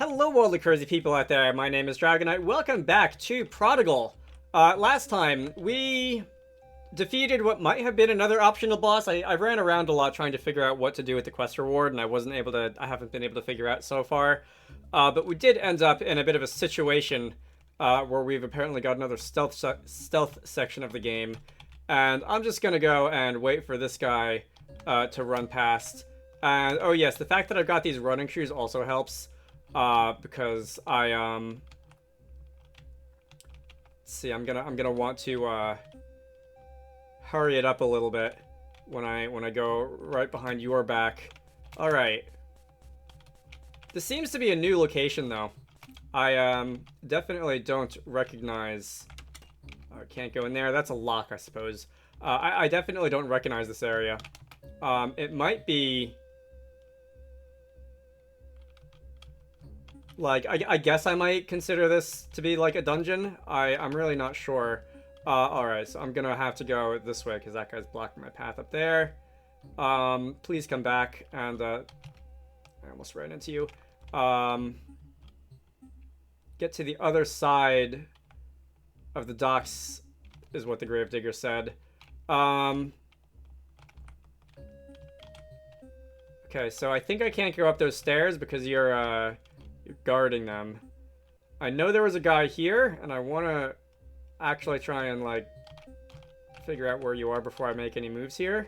Hello, worldly crazy people out there. My name is Dragonite. Welcome back to Prodigal. Last time, we defeated what might have been another optional boss. I ran around a lot trying to figure out what to do with the quest reward, and I haven't been able to figure out so far. But we did end up in a bit of a situation where we've apparently got another stealth section of the game. And I'm just gonna go and wait for this guy to run past. And, oh yes, the fact that I've got these running shoes also helps. Because let's see, I'm gonna want to hurry it up a little bit when I go right behind your back. All right. This seems to be a new location though. I definitely don't recognize. Oh, I can't go in there. That's a lock, I suppose. I definitely don't recognize this area. It might be. Like, I guess I might consider this to be like a dungeon. I'm really not sure. Alright, so I'm gonna have to go this way because that guy's blocking my path up there. Please come back. And, I almost ran into you. Get to the other side of the docks is what the gravedigger said. Okay, so I think I can't go up those stairs because you're guarding them. I know there was a guy here, and I want to actually try and, like, figure out where you are before I make any moves here.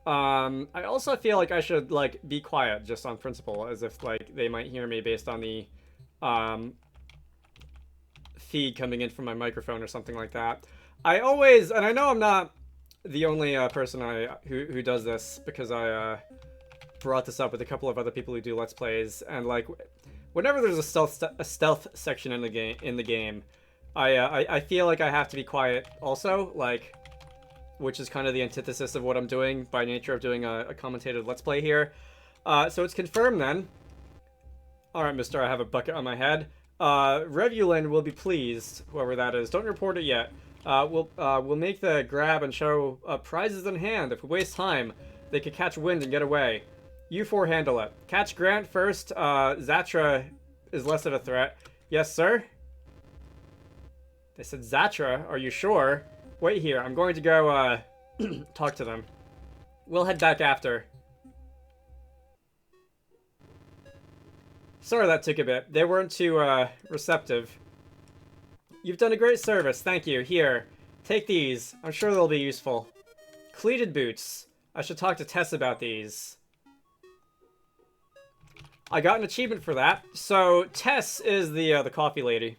I also feel like I should, like, be quiet just on principle, as if, like, they might hear me based on the, feed coming in from my microphone or something like that. I always, and I know I'm not the only, person who does this, because I, brought this up with a couple of other people who do Let's Plays, and, like, whenever there's a stealth section in the game, I feel like I have to be quiet also, like, which is kind of the antithesis of what I'm doing by nature of doing a commentated Let's Play here. So it's confirmed then. Alright, mister, I have a bucket on my head. Revulin will be pleased, whoever that is. Don't report it yet. We'll make the grab and show prizes in hand. If we waste time, they could catch wind and get away. You four handle it. Catch Grant first. Zatra is less of a threat. Yes, sir? They said Zatra. Are you sure? Wait here. I'm going to go, talk to them. We'll head back after. Sorry that took a bit. They weren't too, receptive. You've done a great service. Thank you. Here. Take these. I'm sure they'll be useful. Cleated boots. I should talk to Tess about these. I got an achievement for that. So, Tess is the coffee lady.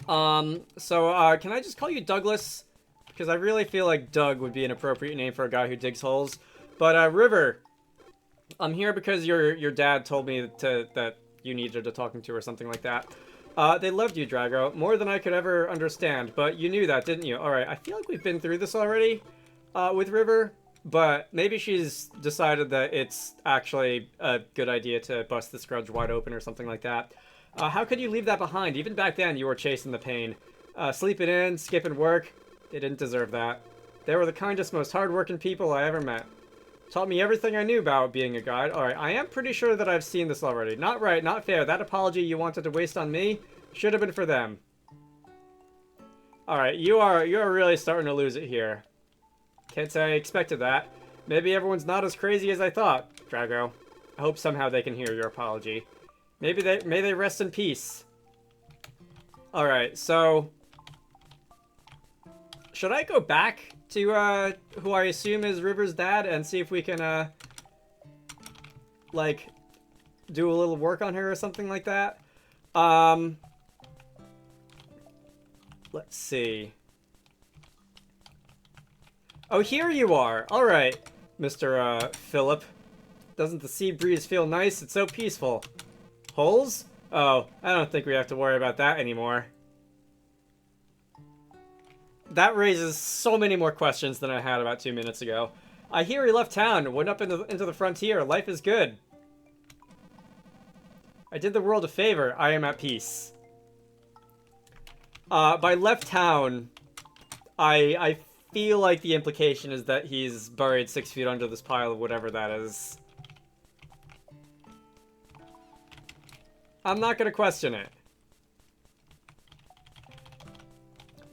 Can I just call you Douglas? Because I really feel like Doug would be an appropriate name for a guy who digs holes. But, River, I'm here because your dad told me that you needed to talking to or something like that. They loved you, Drago, more than I could ever understand, but you knew that, didn't you? Alright, I feel like we've been through this already, with River. But maybe she's decided that it's actually a good idea to bust this grudge wide open or something like that. How could you leave that behind? Even back then, you were chasing the pain. Sleeping in, skipping work. They didn't deserve that. They were the kindest, most hardworking people I ever met. Taught me everything I knew about being a guide. Alright, I am pretty sure that I've seen this already. Not right, not fair. That apology you wanted to waste on me should have been for them. Alright, you're really starting to lose it here. Can't say I expected that. Maybe everyone's not as crazy as I thought, Drago. I hope somehow they can hear your apology. May they rest in peace. Alright, so should I go back to who I assume is River's dad and see if we can like do a little work on her or something like that? Let's see. Oh, here you are. All right, Mr. Philip. Doesn't the sea breeze feel nice? It's so peaceful. Holes? Oh, I don't think we have to worry about that anymore. That raises so many more questions than I had about 2 minutes ago. I hear he left town, went up into the frontier. Life is good. I did the world a favor. I am at peace. By left town, I feel like the implication is that he's buried 6 feet under this pile of whatever that is. I'm not gonna question it.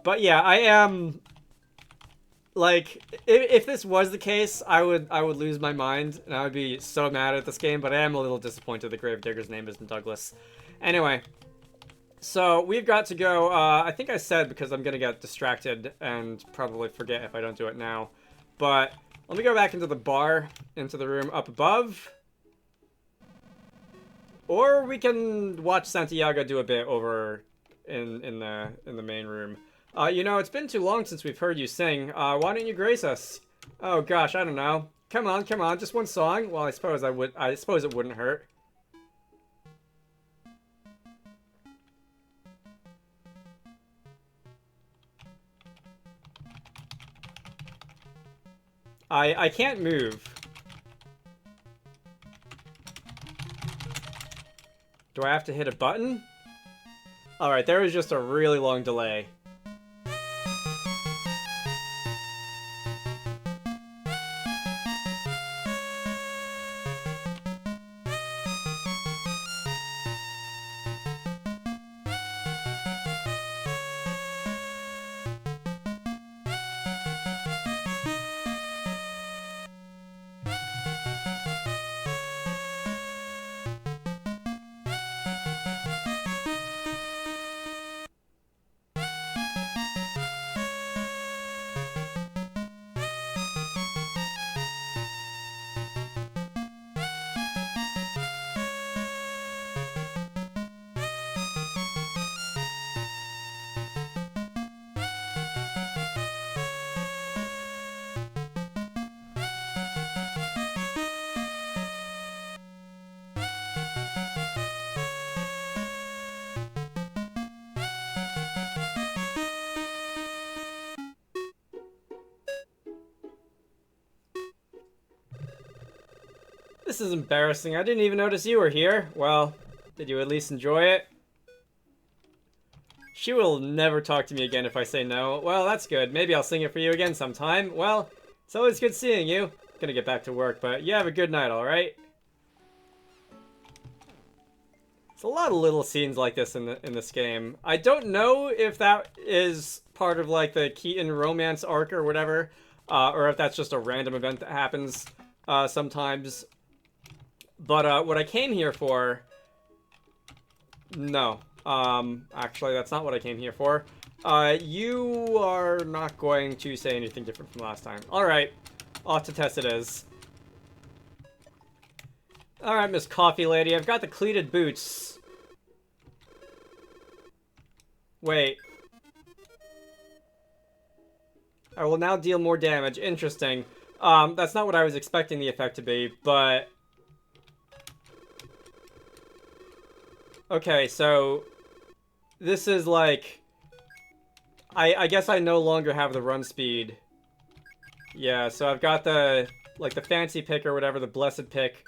But yeah, I am... Like, if this was the case, I would lose my mind, and I would be so mad at this game, but I am a little disappointed the Gravedigger's name isn't Douglas. Anyway, so we've got to go, I think I said because I'm gonna get distracted and probably forget if I don't do it now. But let me go back into the bar, into the room up above. Or we can watch Santiago do a bit over in the main room. You know, it's been too long since we've heard you sing. Why don't you grace us? Oh gosh, I don't know. Come on, just one song. Well, I suppose it wouldn't hurt. I can't move. Do I have to hit a button? Alright, there was just a really long delay. This is embarrassing. I didn't even notice you were here. Well, did you at least enjoy it? She will never talk to me again if I say no. Well, that's good. Maybe I'll sing it for you again sometime. Well, it's always good seeing you. Gonna get back to work, but you have a good night, alright? It's a lot of little scenes like this in this game. I don't know if that is part of like the Keaton romance arc or whatever, or if that's just a random event that happens sometimes. But what I came here for... No. Actually, that's not what I came here for. You are not going to say anything different from last time. Alright. Off to test it is. Alright, Miss Coffee Lady. I've got the cleated boots. Wait. I will now deal more damage. Interesting. That's not what I was expecting the effect to be, but... Okay, so... This is like... I guess I no longer have the run speed. Yeah, so I've got the... Like, the fancy pick or whatever, the blessed pick.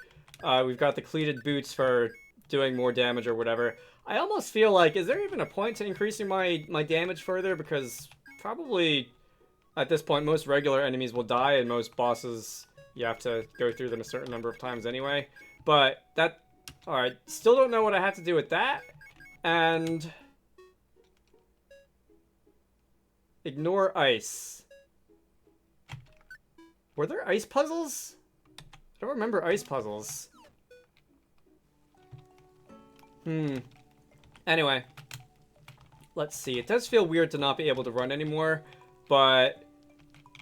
We've got the cleated boots for doing more damage or whatever. I almost feel like, is there even a point to increasing my damage further? Because probably, at this point, most regular enemies will die, and most bosses, you have to go through them a certain number of times anyway. But that... Alright, still don't know what I have to do with that. And... Ignore ice. Were there ice puzzles? I don't remember ice puzzles. Anyway. Let's see. It does feel weird to not be able to run anymore. But...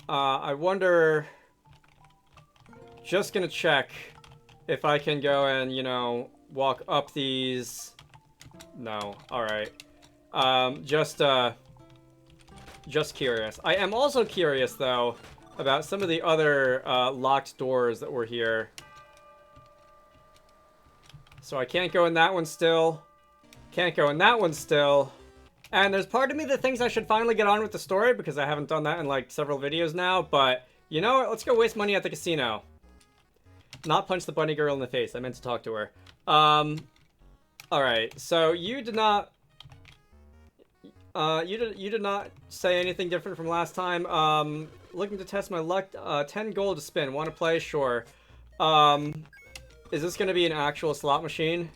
I wonder... Just gonna check... If I can go and, you know, walk up these... No. Alright. Just curious. I am also curious, though, about some of the other locked doors that were here. So I can't go in that one still. Can't go in that one still. And there's part of me that thinks I should finally get on with the story, because I haven't done that in, like, several videos now. But, you know what? Let's go waste money at the casino. Not punch the bunny girl in the face. I meant to talk to her. Alright, so you did not... you did not say anything different from last time. Looking to test my luck. 10 gold to spin. Want to play? Sure. Is this going to be an actual slot machine?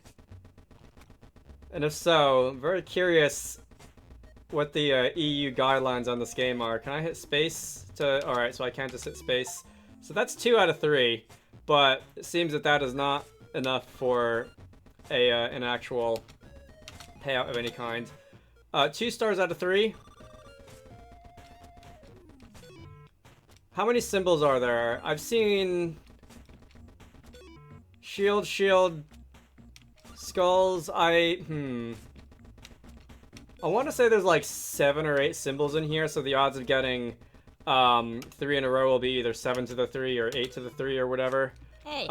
And if so, I'm very curious what the EU guidelines on this game are. Can I hit space to... Alright, so I can't just hit space. So that's 2 out of 3, but it seems that that is not enough for an actual payout of any kind. 2 stars out of 3. How many symbols are there? I've seen... Shield, shield... Skulls, I want to say there's like 7 or 8 symbols in here, so the odds of getting 3 in a row will be either 7 to the 3 or 8 to the 3 or whatever. Hey.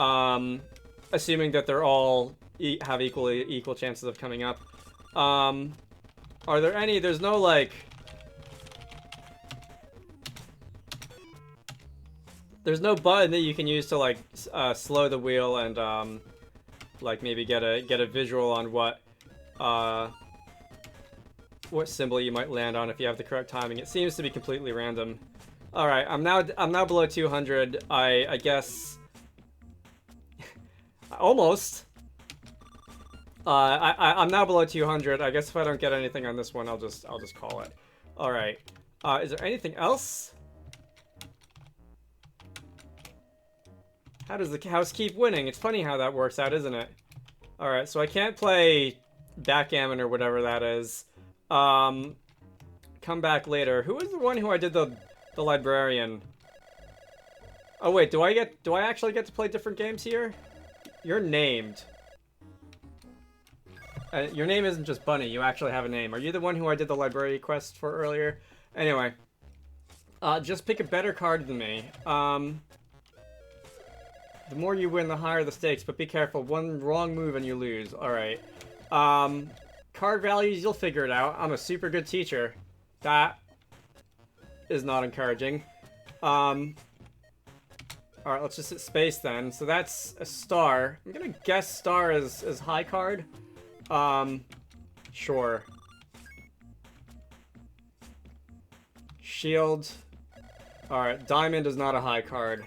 Assuming that they're all have equal chances of coming up. Are there any? There's no like. There's no button that you can use to like slow the wheel and like maybe get a visual on what symbol you might land on if you have the correct timing. It seems to be completely random. All right, I'm now below 200. I guess almost. I'm now below 200. I guess if I don't get anything on this one, I'll just call it. All right. Is there anything else? How does the house keep winning? It's funny how that works out, isn't it? Alright, so I can't play backgammon or whatever that is. Come back later. Who was the one who I did the librarian? Oh wait, do I actually get to play different games here? You're named. Your name isn't just Bunny, you actually have a name. Are you the one who I did the library quest for earlier? Anyway. Just pick a better card than me. The more you win, the higher the stakes, but be careful. One wrong move and you lose. Alright. Card values, you'll figure it out. I'm a super good teacher. That is not encouraging. Alright, let's just hit space then. So that's a star. I'm gonna guess star is high card. Sure. Shield. Alright, diamond is not a high card.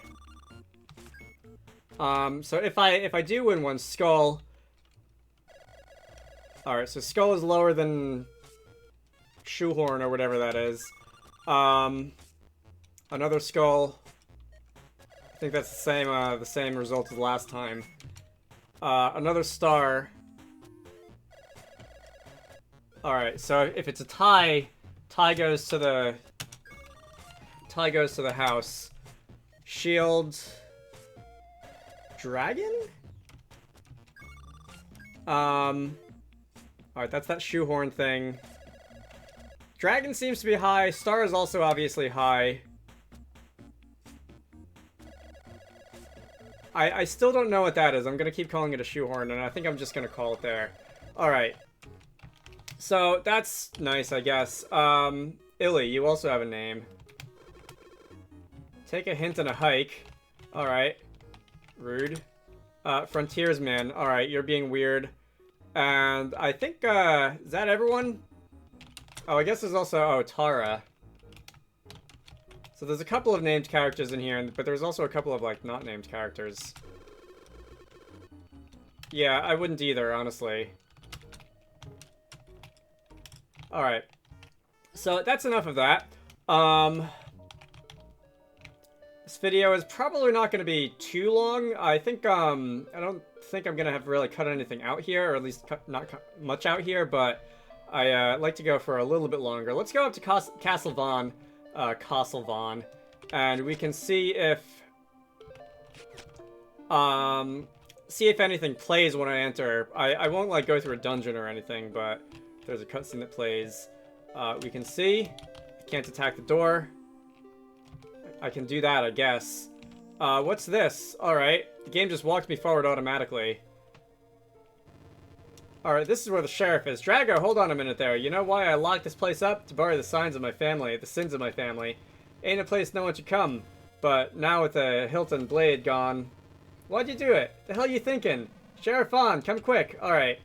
So if I do win one, skull. Alright, so skull is lower than shoehorn or whatever that is. Another skull. I think that's the same result as last time. Another star. Alright, so if it's a tie goes to the house. Shield. Dragon? Alright, that's that shoehorn thing. Dragon seems to be high. Star is also obviously high. I still don't know what that is. I'm gonna keep calling it a shoehorn, and I think I'm just gonna call it there. Alright. So, that's nice, I guess. Illy, you also have a name. Take a hint and a hike. Alright. Rude. Frontiersman. Alright, you're being weird. And I think, is that everyone? Oh, I guess there's also, oh, Tara. So there's a couple of named characters in here, but there's also a couple of, like, not named characters. Yeah, I wouldn't either, honestly. Alright. So that's enough of that. This video is probably not going to be too long. I think, I don't think I'm going to have really cut anything out here, or at least not cut much out here, but I like to go for a little bit longer. Let's go up to Castle Vaughn, and we can see if anything plays when I enter. I won't, like, go through a dungeon or anything, but there's a cutscene that plays. We can see. Can't attack the door. I can do that, I guess. What's this? Alright. The game just walked me forward automatically. Alright, this is where the sheriff is. Drago, hold on a minute there. You know why I locked this place up? To bury the signs of my family, the sins of my family. Ain't a place no one should come. But now with the hilt and blade gone... Why'd you do it? The hell you thinking? Sheriff on, come quick. Alright.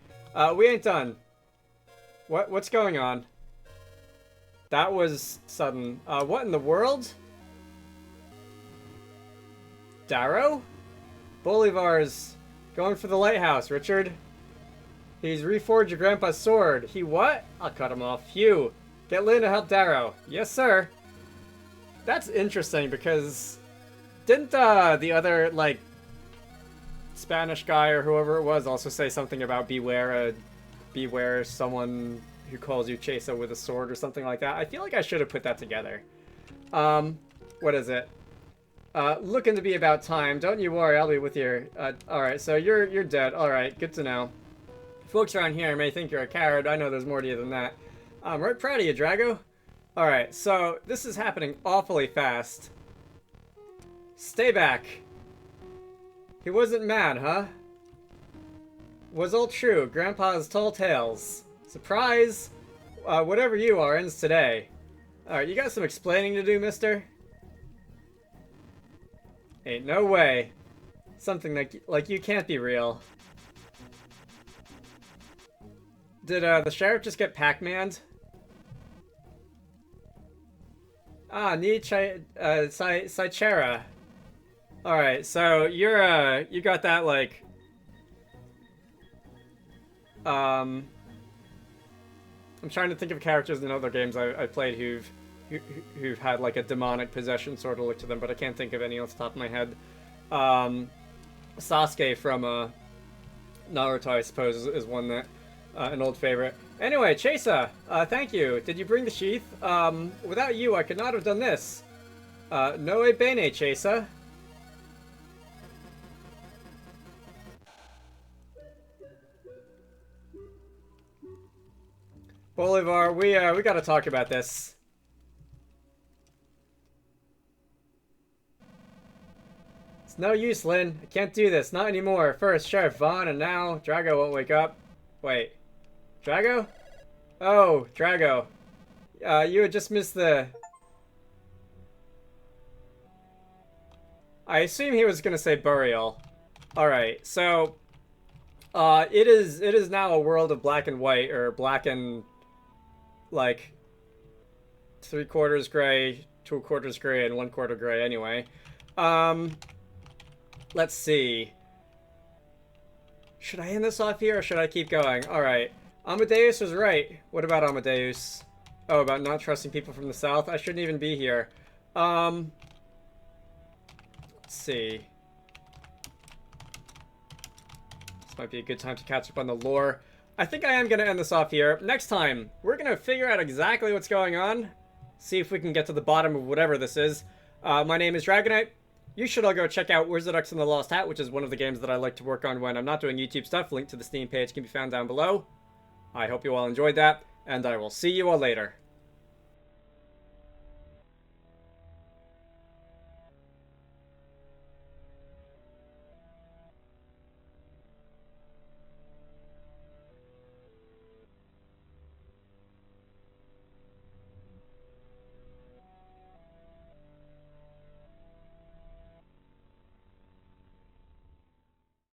We ain't done. What's going on? That was sudden. What in the world? Darrow? Bolivar's going for the lighthouse, Richard. He's reforged your grandpa's sword. He what? I'll cut him off. Phew. Get Lynn to help Darrow. Yes, sir. That's interesting because didn't the other, like, Spanish guy or whoever it was also say something about beware someone who calls you Chesa with a sword or something like that? I feel like I should have put that together. What is it? Looking to be about time. Don't you worry, I'll be with you. Alright, so you're dead. Alright, good to know. Folks around here may think you're a coward. I know there's more to you than that. I'm right proud of you, Drago. Alright, so this is happening awfully fast. Stay back. He wasn't mad, huh? Was all true. Grandpa's tall tales. Surprise! Whatever you are ends today. Alright, you got some explaining to do, mister? Ain't no way. Something like you can't be real. Did the sheriff just get Pac-Man'd? Ah, Saichera. Alright, so you're, you got that, like, I'm trying to think of characters in other games I played who've had, like, a demonic possession sort of look to them, but I can't think of any off the top of my head. Sasuke from, Naruto, I suppose, is one that, an old favorite. Anyway, Chesa, thank you. Did you bring the sheath? Without you, I could not have done this. No e bene, Chesa. Bolivar, we gotta talk about this. It's no use, Lynn. I can't do this. Not anymore. First, Sheriff Vaughn, and now Drago won't wake up. Wait. Drago? Oh, Drago. You had just missed the... I assume he was gonna say burial. Alright, so... it is now a world of black and white, or black and... like... 3/4 gray, 2/4 gray, and 1/4 gray anyway. Let's see. Should I end this off here, or should I keep going? Alright. Amadeus was right. What about Amadeus? Oh, about not trusting people from the south? I shouldn't even be here. Let's see. This might be a good time to catch up on the lore. I think I am going to end this off here. Next time, we're going to figure out exactly what's going on. See if we can get to the bottom of whatever this is. My name is Dragonite. You should all go check out Wizarducks and the Lost Hat, which is one of the games that I like to work on when I'm not doing YouTube stuff. Link to the Steam page can be found down below. I hope you all enjoyed that, and I will see you all later.